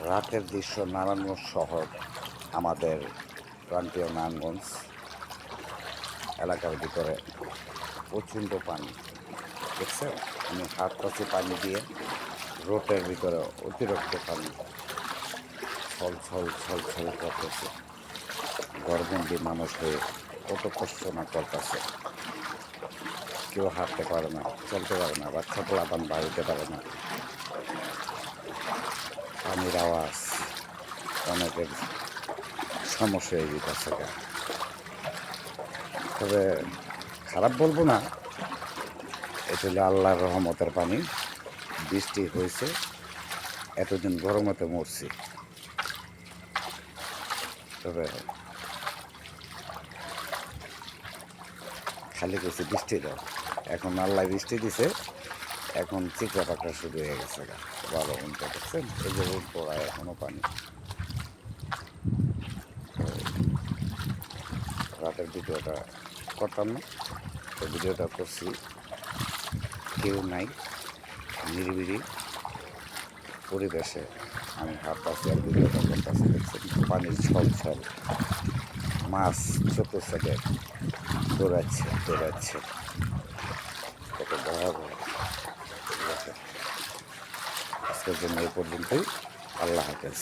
রাতের দৃশ্য নারায়ণগঞ্জ শহর, আমাদের প্রান্তীয় নারায়ণগঞ্জ এলাকার ভিতরে প্রচণ্ড পানি দেখছেন। আমি হাত পাচ্ছি পানি দিয়ে, রোডের ভিতরে অতিরিক্ত পানি ছল ছল ছল ছল করতেছে। গর্ভবতী মানুষ হয়ে কত কষ্ট না করতেছে, কেউ হাঁটতে পারে না, চলতে পারে না, বাচ্চা পোলাপান বাড়িতে পারে না। পানির আওয়াজ অনেকের সমস্যা হয়ে যেতেছে। তবে খারাপ বলবো না, এটা হলো আল্লাহর রহমতের পানি। বৃষ্টি হয়েছে, এতদিন গরমতে মরছি। তবে খালি করছে বৃষ্টি দাও, এখন আল্লাহ বৃষ্টি দিছে, এখন চিকড়া পাকড়া শুরু হয়ে গেছে। ভালো মনটা দেখছেন, এই যে রোদ পড়ায় এখনো পানি। রাতের ভিডিওটা করতাম না, তো ভিডিওটা করছি। কেউ নাই, নিরিবিলি পরিবেশে আমি হাঁটতেছি আর ভিডিওটা করতেছি। দেখছেন পানির ছল ছল, মাছ চতুর্দিকে দৌড়াচ্ছে দৌড়াচ্ছে, কত ভয়াবহ। ঠিক আছে, আজকের জন্য এই পর্যন্তই। আল্লাহ হাফেজ।